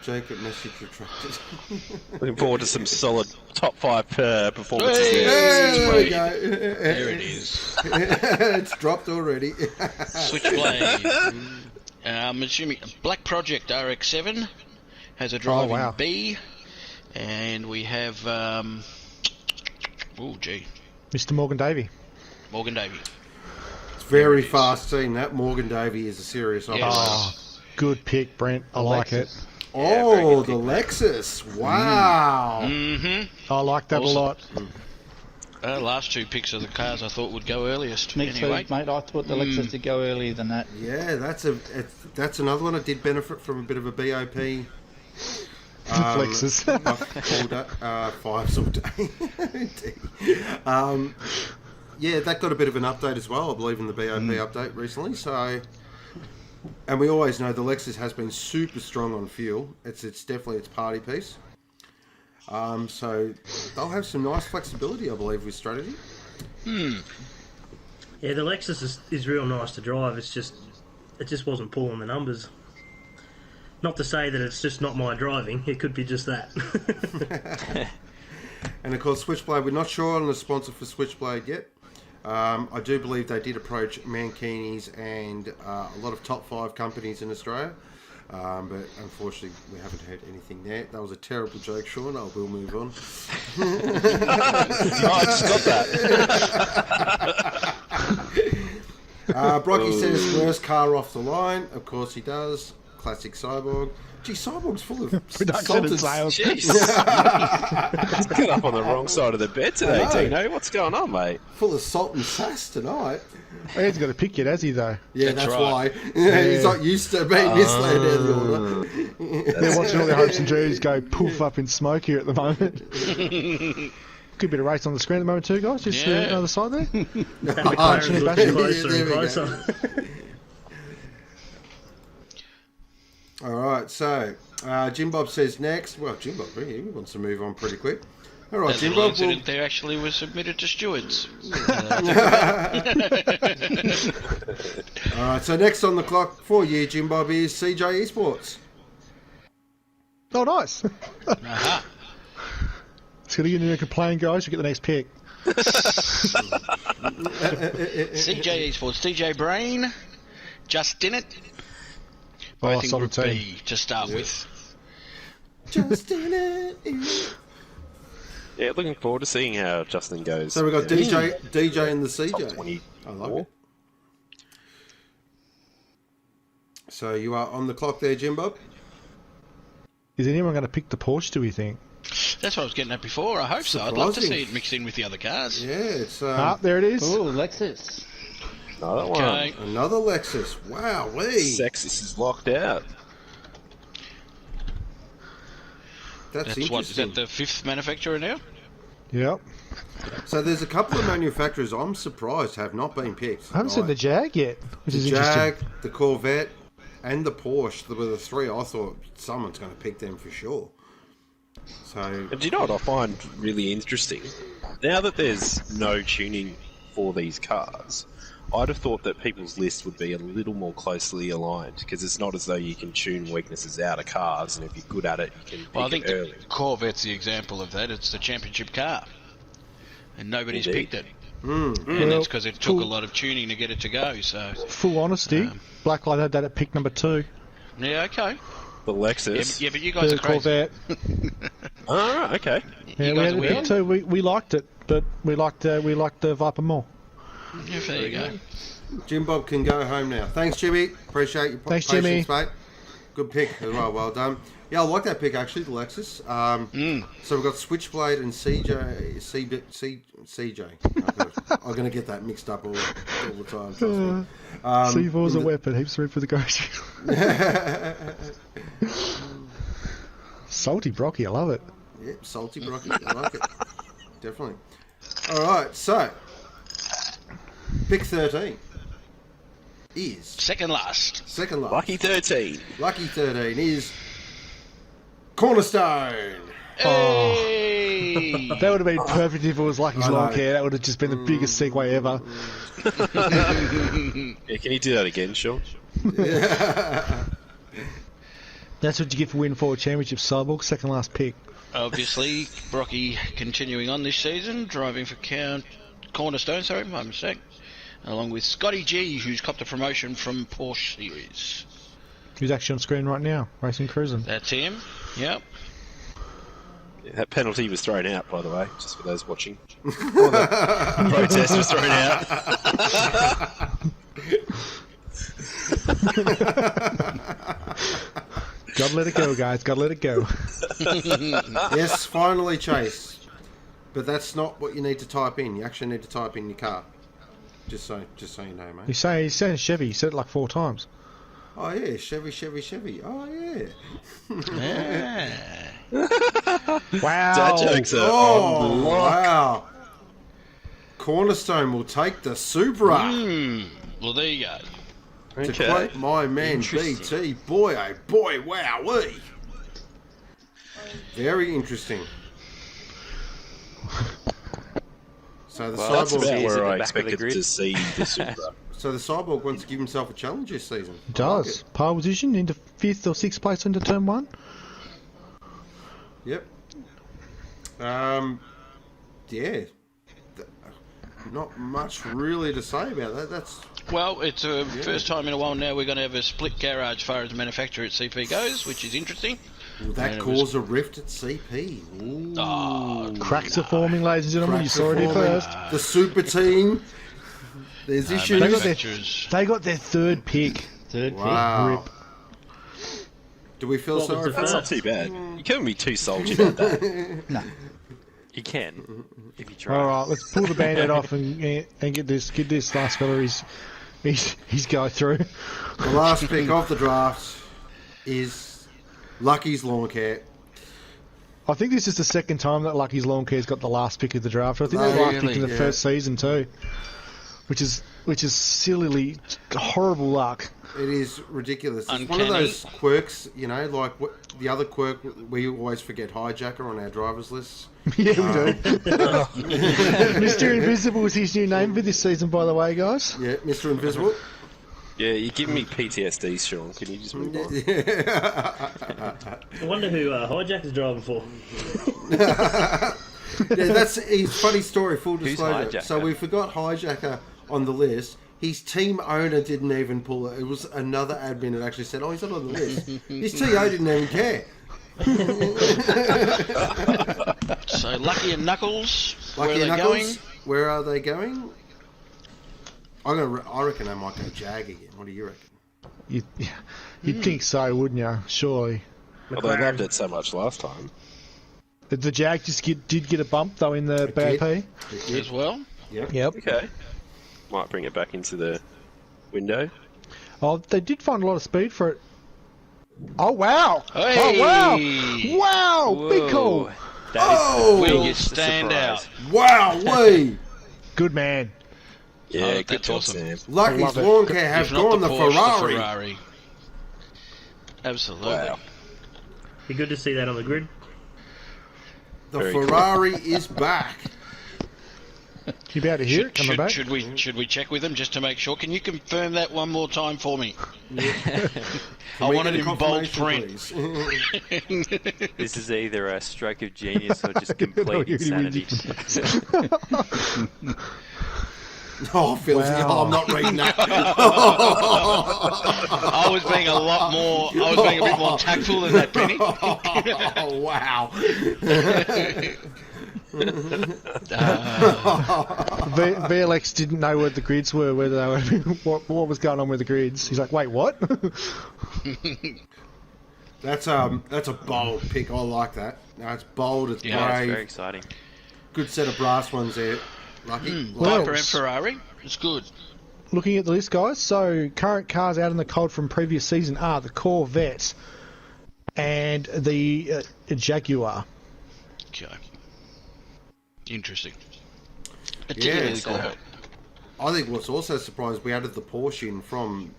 Jacob message retracted. Looking forward to some solid top 5 performances Hey! there. There we go. There it is. It's dropped already. Switchblade. I'm assuming Black Project RX-7 has a drive wow. in B. And we have, Mr. Morgan Davey. Morgan Davey. It's very fast team. That Morgan Davey is a serious operator. Oh, good pick, Brent. I like it. Oh, the Lexus. Wow. Mm-hmm. I like that Awesome. a lot. Last two picks of the cars I thought would go earliest. Me Anyway. too, mate. I thought the Lexus would go earlier than that. Yeah, that's another one. I did benefit from a bit of a BOP. Flexes. All day, fives all day. Yeah, that got a bit of an update as well, I believe, in the BOP update recently. So, and we always know the Lexus has been super strong on fuel. It's definitely its party piece. So they'll have some nice flexibility, I believe, with strategy. Yeah, the Lexus is real nice to drive. It just wasn't pulling the numbers. Not to say that it's just not my driving. It could be just that. And of course, Switchblade, we're not sure on the sponsor for Switchblade yet. I do believe they did approach Mankini's and a lot of top 5 companies in Australia. But unfortunately, we haven't heard anything there. That was a terrible joke, Sean. We'll move on. I just got that. Brocky says, worst car off the line. Of course he does. Classic Cyborg. Gee, Cyborg's full of Production and sales. Jeez. Let's get up on the wrong side of the bed today, Dino. What's going on, mate? Full of salt and sass tonight. He hasn't got a pick yet, has he, though? Yeah, that's right. why. He's not used to being misled out of the order. They're watching all their hopes and dreams go poof up in smoke here at the moment. Good bit of race on the screen at the moment too, guys. Just another side there. That McLaren's looking closer there and we closer. All right, so Jim Bob says next. Well, Jim Bob, he wants to move on pretty quick. All right, That Jim little Bob. incident there actually was submitted to stewards. All right, so next on the clock for you, Jim Bob, is CJ Esports. Oh, nice. Aha. It's going to get in there complain, guys. You get the next pick. CJ Esports, DJ Brain, just in it. I think solid Group team. B to start with. Just in it. Yeah, looking forward to seeing how Justin goes. So we've got DJ and the CJ. Top 20. I like it. So you are on the clock there, Jim Bob. Is anyone going to pick the Porsche, do we think? That's what I was getting at before. I hope so. I'd love to Surprising. see it mixed in with the other cars. Yeah, it's There it is. Ooh, Lexus. Another Okay. another Lexus. Wow, one. Sexus is locked out. That's That's what, is interesting. that the 5th manufacturer now? Yep. So there's a couple of manufacturers I'm surprised have not been picked. I haven't seen the Jag yet, which is the Jag, interesting. the Corvette, and the Porsche. There were the 3 I thought someone's going to pick them for sure. So And do you know what I find really interesting? Now that there's no tuning for these cars, I'd have thought that people's list would be a little more closely aligned, because it's not as though you can tune weaknesses out of cars, and if you're good at it, you can pick Well, I think it early. the Corvette's the example of that. It's the championship car. And nobody's Indeed. picked it. Mm. And Well, that's because it took cool. a lot of tuning to get it to go. So, Full honesty, Blacklight had that at pick number 2. yeah, okay. The Lexus. Yeah, but you guys The are crazy. Corvette. Oh, okay. Yeah, You we guys had are it at weird. pick 2. We liked it, but we liked the Viper more. Yeah, there you go. Jim Bob can go home now. Thanks, Jimmy. Appreciate your Thanks, patience, Jimmy. mate. Good pick as well. Well done. Yeah, I like that pick actually, the Lexus. So we've got Switchblade and CJ. I'm going to get that mixed up all the time. Trust me. C4's a weapon. Heaps room for the grocery. Salty Brocky, I love it. Yep, salty broccoli. I like it. Definitely. All right, so pick 13 is Second last. second last. Lucky 13. Lucky 13 is Cornerstone. Hey! That would have been perfect if it was Lucky's I know. lawn care. That would have just been the biggest segue ever. Yeah, can you do that again, Sean? That's what you get for winning 4 championship, Cyborg. Second last pick. Obviously, Brocky continuing on this season, driving for Cornerstone, sorry, my mistake, along with Scotty G, who's copped a promotion from Porsche Series. Who's actually on screen right now, racing cruising. That's him, yep. Yeah, that penalty was thrown out, by the way, just for those watching. The protest was thrown out. Gotta let it go, guys. Gotta let it go. Yes, finally, Chase. But that's not what you need to type in. You actually need to type in your car. Just so you know, mate. He's saying Chevy. He said it like 4 times. Oh yeah, Chevy. Oh yeah. Wow. Dad jokes are Oh on the lock. wow. Cornerstone will take the Supra. Well, there you go. To Okay. quote my man BT, boy oh boy, wowee. Very interesting. So the Well, That's cyborg, about Is it where the I back of the expected grid? to see the Supra. so the cyborg wants to give himself a challenge this season. He does. Pole position into 5th or 6th place into turn 1. Yep. Yeah. Not much really to say about that. That's Well, it's the first time in a while now we're going to have a split garage as far as the manufacturer at CP goes, which is interesting. will that And it cause a rift at CP? Ooh. Cracks are forming, ladies and gentlemen. You saw it here first. The super team. There's issues. Manufacturers. They got their 3rd pick. Wow. Do we feel What was sorry the for That's that? not too bad. You can't be too salty about that. No. You can, if you try. All right, let's pull the band-aid off and get this last fella he's go through. The last pick of the draft is Lucky's Lawn Care. I think this is the second time that Lucky's Lawn Care's got the last pick of the draft. I think they were last pick in the Yeah. first season too, which is sillily horrible luck. It is ridiculous. It's one Uncanny. of those quirks, you know, like what, the other quirk we always forget hijacker on our drivers lists. Yeah, we do. Mr. Invisible is his new name for this season, by the way, guys. Yeah, Mr. Invisible. Yeah, you're giving me PTSD, Sean. Can you just move on? I wonder who Hijack driving for. Yeah, that's his funny story, full disclosure. Hijacker? So we forgot hijacker on the list. His team owner didn't even pull it. It was another admin that actually said, oh, he's not on the list. His TO didn't even care. So Lucky and Knuckles, Lucky where are they Knuckles, going? where are they going? I reckon they might go Jag again. What do you reckon? You'd think so, wouldn't you? Surely. Well, they loved it so much last time. The Jag did get a bump though in the did. BAP. As well? Yep. Okay. Might bring it back into the window. Oh, they did find a lot of speed for it. Oh wow! Hey! Oh wow! Wow! Big call. That is Oh! Where real you stand surprise. out. Wow, wee! Good man. Yeah, Oh, good that's job, awesome. Sam. Lucky's love it. Lawn Care have If not gone the the Porsche, Ferrari. the Ferrari. Absolutely. Wow. Be good to see that on the grid. The Very cool. Ferrari is back. You be able to hear it coming back? Should we check with them just to make sure? Can you confirm that one more time for me? I We want get it a in bold confirmation, print. please? This is either a stroke of genius or just complete insanity. Oh, Phil's, Wow. oh, I'm not reading that. I was being a bit more tactful than that, Penny. Oh, wow. VLX didn't know where the grids were, whether they were what was going on with the grids. He's like, wait, what? That's a bold pick. I like that. No, it's bold. It's Yeah, Yeah, it's brave. very exciting. Good set of brass ones there. Lucky. Well, Viper and Ferrari. It's good. Looking at the list, guys, so current cars out in the cold from previous season are the Corvette and the Jaguar. Okay. Interesting. Yeah, Particularly so- Corvette. I think what's also surprised, we added the Porsche in from.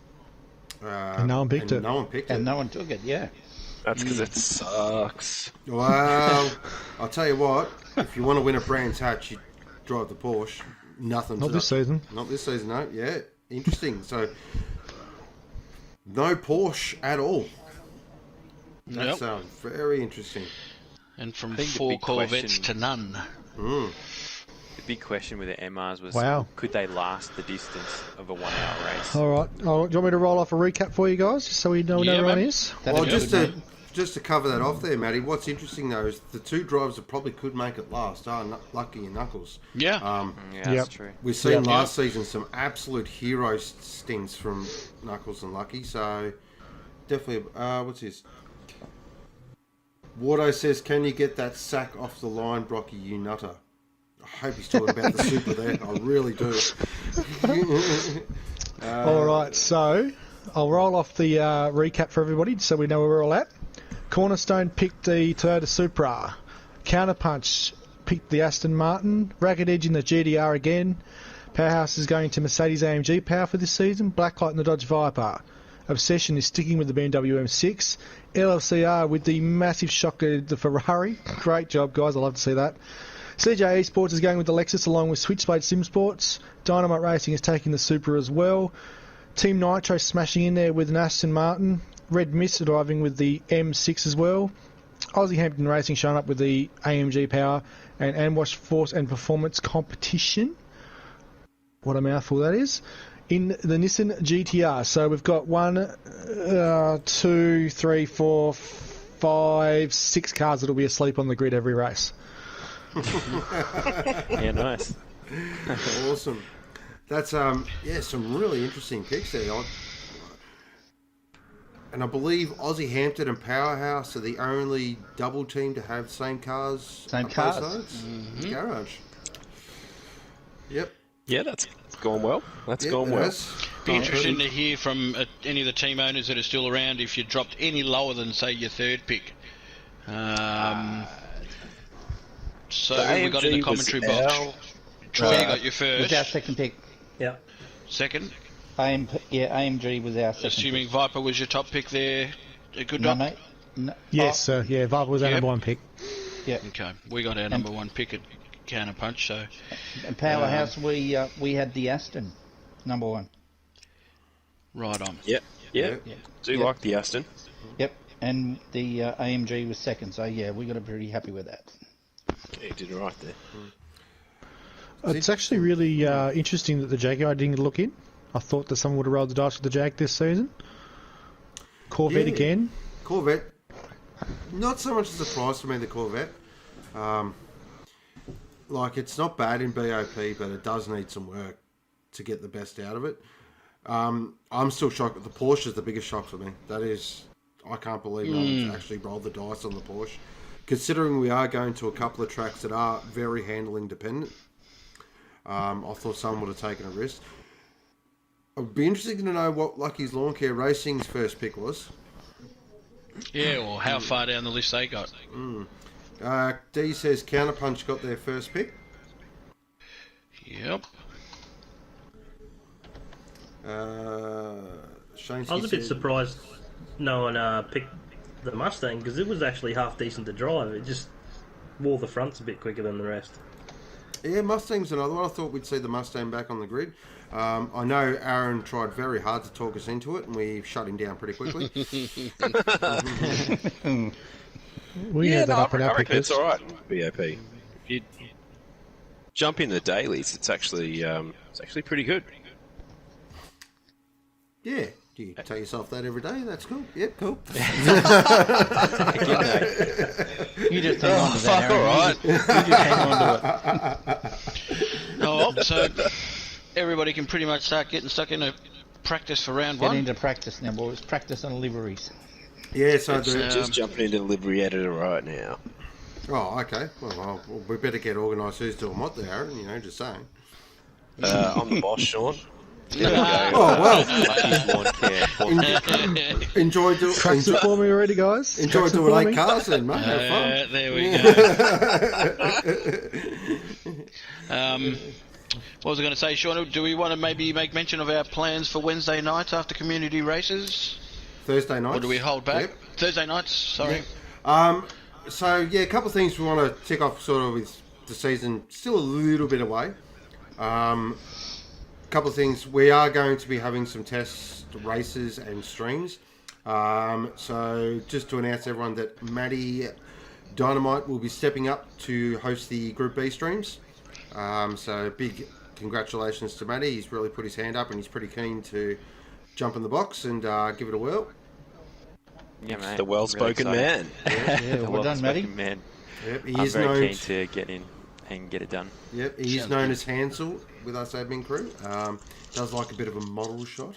And no one picked it. No one picked it. And no one took it, yeah. That's because it sucks. Well, I'll tell you what. If you want to win a Brands hatch, you drive the Porsche. Nothing. Not this season. Not this season, no. Yeah, interesting. So, no Porsche at all. That's Yep. very interesting. And from think the 4 big Corvettes question- to none. The big question with the MRs was, Wow. could they last the distance of a 1 hour race? All right. Oh, do you want me to roll off a recap for you guys, just so we know where Yeah, everyone mate. is? Well, That'd be good, mate. just to cover that off there, Matty, what's interesting though is the two drivers that probably could make it last are Lucky and Knuckles. Yeah. Yeah, that's Yep. true. We've seen Yep. last season some absolute hero stints from Knuckles and Lucky, so definitely. What's his? Wardo says, "Can you get that sack off the line, Brocky? You nutter." I hope he's talking about the Super there. I really do. All right, so I'll roll off the recap for everybody so we know where we're all at. Cornerstone picked the Toyota Supra. Counterpunch picked the Aston Martin. Ragged Edge in the GDR again. Powerhouse is going to Mercedes AMG Power for this season. Blacklight in the Dodge Viper. Obsession is sticking with the BMW M6. LLCR with the massive shocker, the Ferrari. Great job, guys. I love to see that. CJ Esports is going with the Lexus along with Switchblade Sim Sports. Dynamite Racing is taking the Supra as well. Team Nitro smashing in there with an Aston Martin. Red Mist driving with the M6 as well. Ozzie Hampton Racing showing up with the AMG Power and Amwash Force and Performance Competition. What a mouthful that is. In the Nissan GTR. So we've got 1, 2, 3, 4, 5, 6 cars that'll be asleep on the grid every race. Yeah, nice. Awesome. That's some really interesting picks there. And I believe Ozzie Hampton and Powerhouse are the only double team to have same cars. Same cars. Mm-hmm. Garage. Yep. Yeah, that's gone well. That's gone well. Be interesting to hear from any of the team owners that are still around if you dropped any lower than, say, your third pick. So we got in the commentary box. Troy, you got your first. Was our second pick. Yeah. Second? AMG was our second Assuming pick. Viper was your top pick there. A good No, knock? mate. No. Yes, sir. Yeah, Viper was our number one pick. Yeah. Okay, we got our number one pick at Counterpunch, so... And Powerhouse, we had the Aston, number one. Right on. Yep. Yeah. Do like the Aston. Yep. And the AMG was second, so yeah, we got to be pretty happy with that. Yeah, you did it right there. It's actually really interesting that the Jaguar didn't look in. I thought that someone would have rolled the dice with the Jag this season. Corvette again. Corvette. Not so much a surprise for me, the Corvette. It's not bad in BOP, but it does need some work to get the best out of it. I'm still shocked. The Porsche is the biggest shock for me. That is, I can't believe no one's actually rolled the dice on the Porsche. Considering we are going to a couple of tracks that are very handling dependent, I thought someone would have taken a risk. It would be interesting to know what Lucky's Lawn Care Racing's first pick was. Yeah, or how far down the list they got. D says Counterpunch got their first pick. Yep. Shaneski I was a bit surprised no one picked the Mustang because it was actually half decent to drive. It just wore the fronts a bit quicker than the rest. Yeah, Mustang's another one. I thought we'd see the Mustang back on the grid. I know Aaron tried very hard to talk us into it, and we shut him down pretty quickly. We had that up in our I reckon pickers. it's all right. BOP. If you jump in the dailies, it's actually pretty good. Yeah. Do you tell yourself that every day? That's cool. Yep, cool. You just hang on to that, Aaron. All right. You just hang on to it. Oh, so everybody can pretty much start getting stuck into practice for round Get one. into practice now, boys. Practice on liveries. Yeah, so Just jumping into the livery editor right now. Oh, okay. Well, we better get organised who's doing what there, Aaron, just saying. I'm the boss, Sean. There we go. Oh, well. Lucky's Lawn Care. Enjoy doing Tracks it for me already, guys. enjoy Tracks it doing for 8 me. cars then, mate. Have fun. There we go. What was I going to say, Sean? Do we want to maybe make mention of our plans for Wednesday nights after community races? Thursday night. Or do we hold back? Yep. Thursday nights, sorry. So, yeah, a couple of things we want to tick off sort of with the season still a little bit away. Couple of things. We are going to be having some test races and streams. So just to announce to everyone that Matty Dynamite will be stepping up to host the Group B streams. So big congratulations to Matty. He's really put his hand up and he's pretty keen to jump in the box and give it a whirl. Yeah, mate. The well-spoken Really man. Yeah, well done, Matty. Man. Yep, he I'm is very known. keen to get in and get it done. Yep, he is known as Hansel with us admin crew. Does like a bit of a model shot.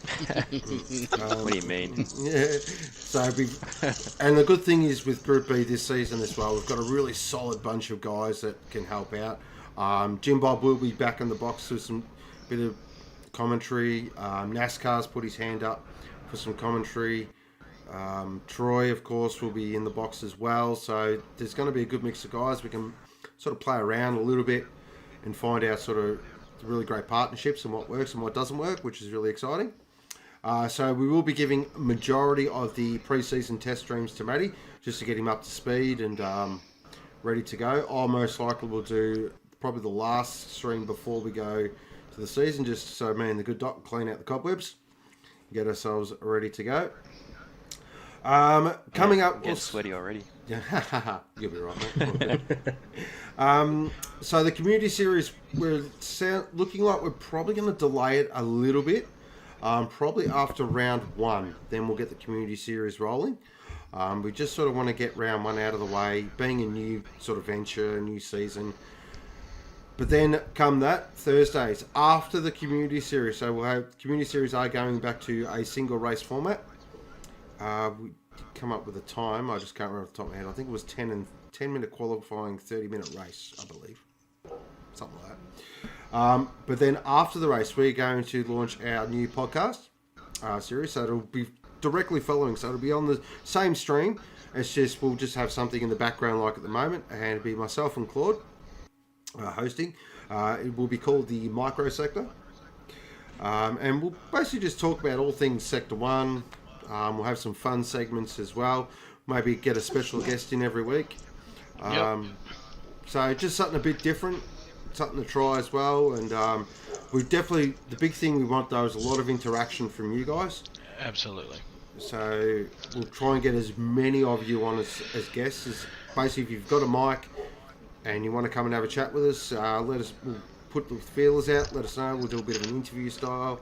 What do you mean? Yeah. And the good thing is with Group B this season as well, we've got a really solid bunch of guys that can help out. Jim Bob will be back in the box with some bit of commentary. NASCAR's put his hand up for some commentary. Troy, of course, will be in the box as well. So there's going to be a good mix of guys. We can sort of play around a little bit and find out sort of really great partnerships and what works and what doesn't work, which is really exciting. So we will be giving majority of the pre-season test streams to Matty just to get him up to speed and ready to go. I most likely will do probably the last stream before we go to the season, just so me and the good doc clean out the cobwebs, get ourselves ready to go. Coming up, Getting sweaty already. Yeah, you'll be right, mate. So the community series, we're looking like we're probably going to delay it a little bit. Probably after round 1, then we'll get the community series rolling. We just sort of want to get round 1 out of the way, being a new sort of venture, a new season. But then come that Thursdays after the community series, so we'll have community series are going back to a single race format. We come up with a time. I just can't remember off the top of my head. I think it was 10 minute qualifying, 30-minute race, I believe, something like that. But then after the race, we're going to launch our new podcast series. So it'll be directly following. So it'll be on the same stream. It's just we'll just have something in the background like at the moment, and it'll be myself and Claude hosting. It will be called the Micro Sector, and we'll basically just talk about all things Sector 1. We'll have some fun segments as well. Maybe get a special guest in every week. So just something a bit different, something to try as well. And we definitely, the big thing we want though is a lot of interaction from you guys. Absolutely. So we'll try and get as many of you on as guests. Basically, if you've got a mic and you want to come and have a chat with us, let us. We'll put the feelers out. Let us know. We'll do a bit of an interview style,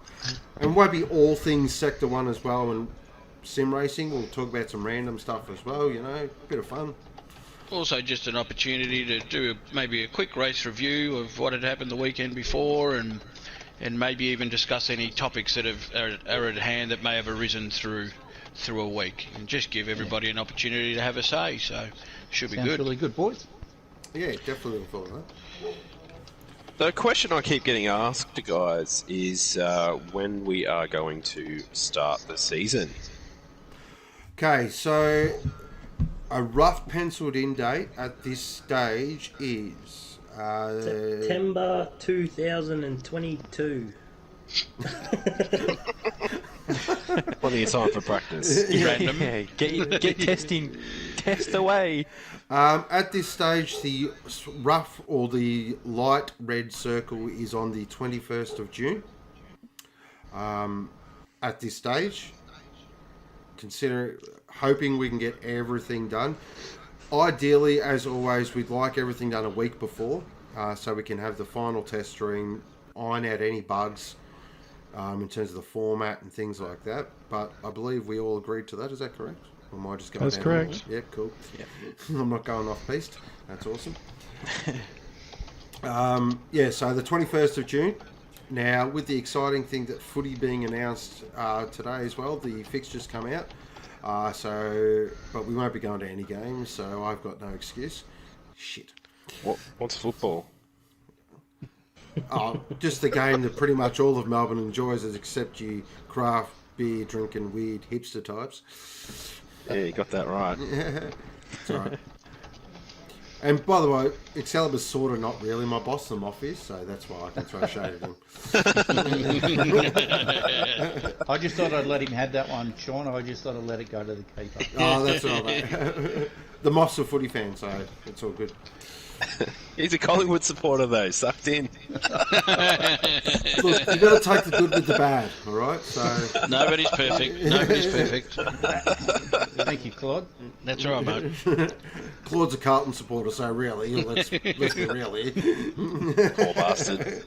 and it won't be all things Sector 1 as well. And sim racing, we'll talk about some random stuff as well. You know, a bit of fun. Also, just an opportunity to do maybe a quick race review of what had happened the weekend before, and maybe even discuss any topics that are at hand that may have arisen through a week, and just give everybody an opportunity to have a say. So, should be Sounds good. really good, boys. Yeah, definitely looking forward to that. The question I keep getting asked, guys, is when we are going to start the season. Okay, so a rough penciled in date at this stage is September 2022. Plenty of time for practice. Random. Yeah, get testing. Test away. At this stage, the rough or the light red circle is on the 21st of June. At this stage, hoping we can get everything done. Ideally, as always, we'd like everything done a week before, so we can have the final test stream, iron out any bugs in terms of the format and things like that. But I believe we all agreed to that. Is that correct? Or am I just going That's down correct. Yeah, cool. Yeah. I'm not going off piste. That's awesome. So the 21st of June. Now, with the exciting thing that footy being announced today as well, the fixtures come out. But we won't be going to any games, so I've got no excuse. Shit. What's football? Just the game that pretty much all of Melbourne enjoys, except you craft beer drinking weird hipster types. Yeah, you got that right. It's all right. And by the way, Excalibur's sort of not really my boss. I'm off his, so that's why I can throw shade at him. I just thought I'd let him have that one, Sean. I just thought I'd let it go to the keeper. Oh, that's all right. The Moss are footy fan, so it's all good. He's a Collingwood supporter, though. Sucked in. Look, you got to take the good with the bad, all right? So Nobody's perfect. Nobody's perfect. Thank you, Claude. That's all right, mate. Claude's a Carlton supporter, so really, let's be real here. Poor bastard.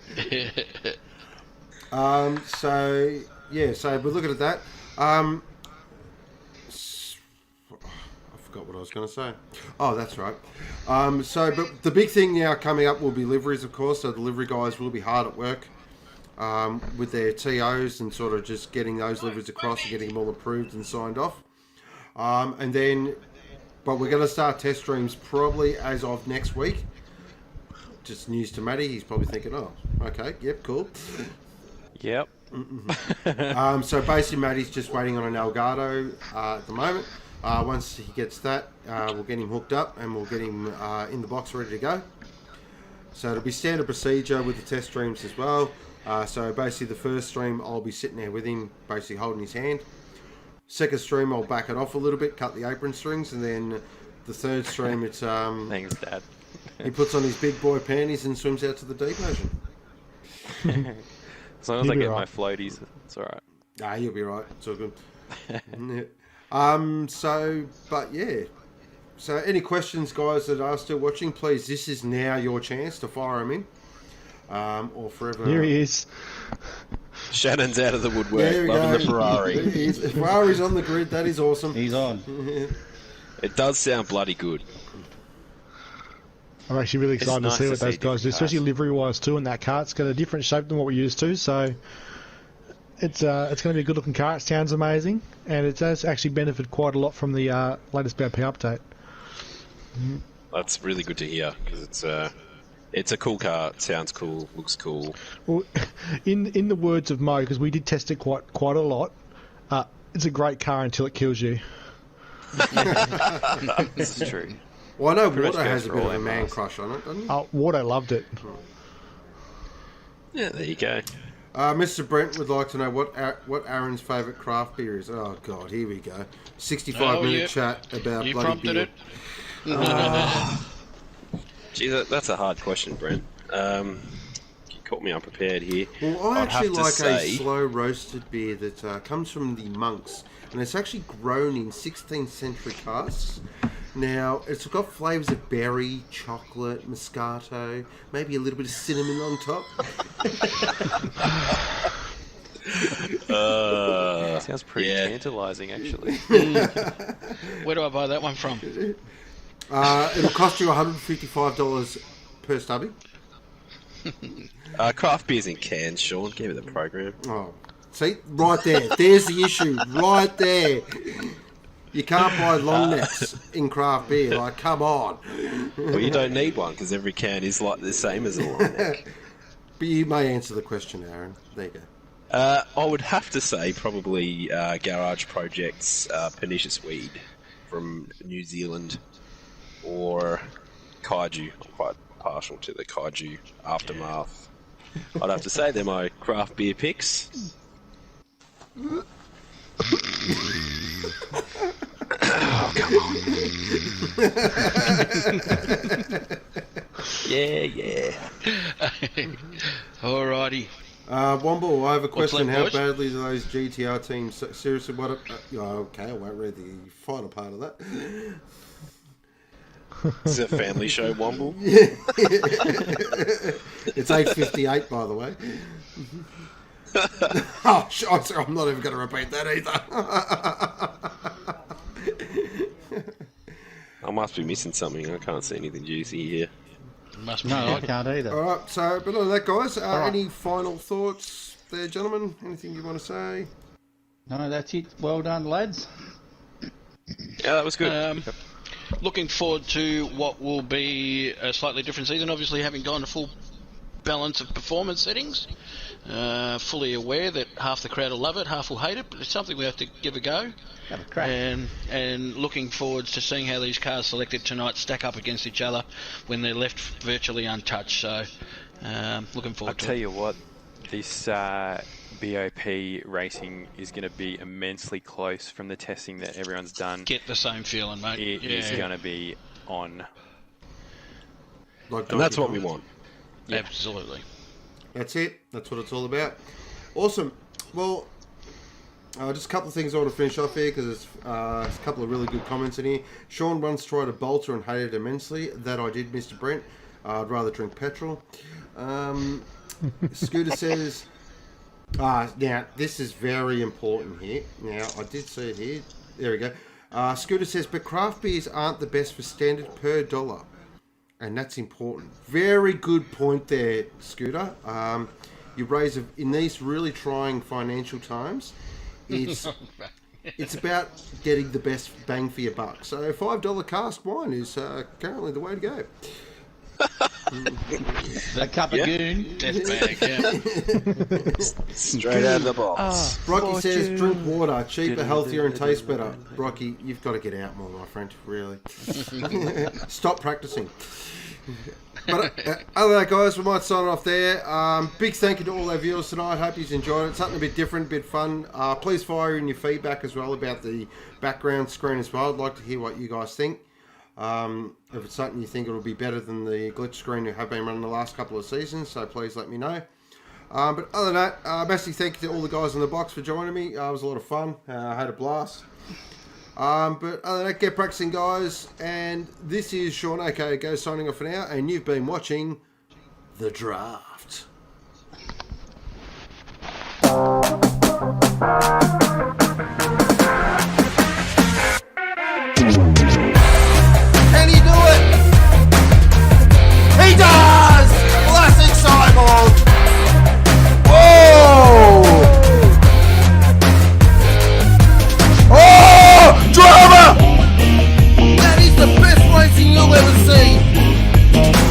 So we're looking at that. I forgot what I was going to say. Oh, that's right. But the big thing now coming up will be liveries, of course. So the livery guys will be hard at work with their TOs and sort of just getting those liveries across and getting them all approved and signed off. But we're going to start test streams probably as of next week. Just news to Matty. He's probably thinking, oh, okay, yep, cool. Yep. So basically, Matty's just waiting on an Elgato at the moment. Once he gets that, we'll get him hooked up and we'll get him in the box ready to go. So it'll be standard procedure with the test streams as well. So basically, the first stream, I'll be sitting there with him, basically holding his hand. Second stream, I'll back it off a little bit, cut the apron strings, and then the third stream, it's Thanks, Dad. he puts on his big boy panties and swims out to the deep ocean. As long as I get my floaties, it's all right. You'll be right. It's all good. So any questions, guys, that are still watching, please, this is now your chance to fire them in. Or forever. Here he is. Shannon's out of the woodwork, There we loving go. the Ferrari. Ferrari's on the grid. That is awesome. He's on. It does sound bloody good. I'm actually really excited nice to see to what see those guys do, different especially cars. livery-wise too. And that car, it's got a different shape than what we're used to, so it's going to be a good-looking car. It sounds amazing, and it does actually benefit quite a lot from the latest BOP update. That's really good to hear because it's a cool car. It sounds cool, looks cool. Well, in the words of Mo, because we did test it quite a lot, it's a great car until it kills you. This is true. Well, I know Pretty much Water goes has a for bit all of a our man cars. crush on it, doesn't he? Wardo loved it. Yeah, there you go. Mr. Brent would like to know what Aaron's favourite craft beer is. Oh, God, here we go. 65-minute yep. chat about You bloody prompted beer. it. Gee, that's a hard question, Brent. You caught me unprepared here. Well, I I'd actually have to like a say- slow roasted beer that comes from the monks, and it's actually grown in 16th century casks. Now, it's got flavours of berry, chocolate, Moscato, maybe a little bit of cinnamon on top. Sounds pretty yeah. tantalising, actually. Where do I buy that one from? It'll cost you $155 per stubby. Craft beers in cans, Sean. Give it the program. Oh, see, right there. There's the issue, right there. You can't buy long necks in craft beer. Like, come on. Well, you don't need one because every can is like the same as a long neck. But you may answer the question, Aaron. There you go. I would have to say probably Garage Project's Pernicious Weed from New Zealand or Kaiju. I'm quite partial to the Kaiju Aftermath. I'd have to say they're my craft beer picks. Oh, come on. Yeah. Alrighty. Womble, I have a question. that, How boys? badly do those GTR teams... Seriously, what... okay, I won't read the final part of that. This is a family show, Womble. It's 8:58, by the way. Oh, I'm not even going to repeat that either. I must be missing something. I can't see anything juicy here. Must be. No, I can't either. All right, so, but on that, guys, right. any final thoughts there, gentlemen? Anything you want to say? No, that's it. Well done, lads. Yeah, that was good. Looking forward to what will be a slightly different season. Obviously, having gone to full balance of performance settings. Fully aware that half the crowd will love it, half will hate it, but it's something we have to give a go. Have a crack. And looking forward to seeing how these cars selected tonight stack up against each other when they're left virtually untouched. So, looking I'll forward to tell it. you what, this BOP racing is going to be immensely close from the testing that everyone's done. Get the same feeling, mate. It is going to be on. Like And that's Donkey what we Kong. want. Absolutely. That's it. That's what it's all about. Awesome. Well, just a couple of things I want to finish off here because there's a couple of really good comments in here. Sean once tried a bolter and hated it immensely. That I did, Mr. Brent. I'd rather drink petrol. Scooter says... now, this is very important here. Now, I did see it here. There we go. Scooter says, but craft beers aren't the best for standard per dollar. And that's important. Very good point there, Scooter. you raise in these really trying financial times. It's about getting the best bang for your buck. So $5 cask wine is currently the way to go. A cup of goon. Death bag, yeah. Straight out of the box. Brocky says, drink water, cheaper, healthier, and tastes better. Brocky, you've got to get out more, my friend, really. Stop practicing. But other than that, guys, we might sign off there. Big thank you to all our viewers tonight. Hope you've enjoyed it. Something a bit different, a bit fun. Please fire in your feedback as well about the background screen as well. I'd like to hear what you guys think. If it's something you think it'll be better than the glitch screen you have been running the last couple of seasons, so please let me know. But other than that, massive thank you to all the guys in the box for joining me. It was a lot of fun. I had a blast. But other than that, get practicing, guys. And this is Sean, aka Go, signing off for now. And you've been watching The Draft.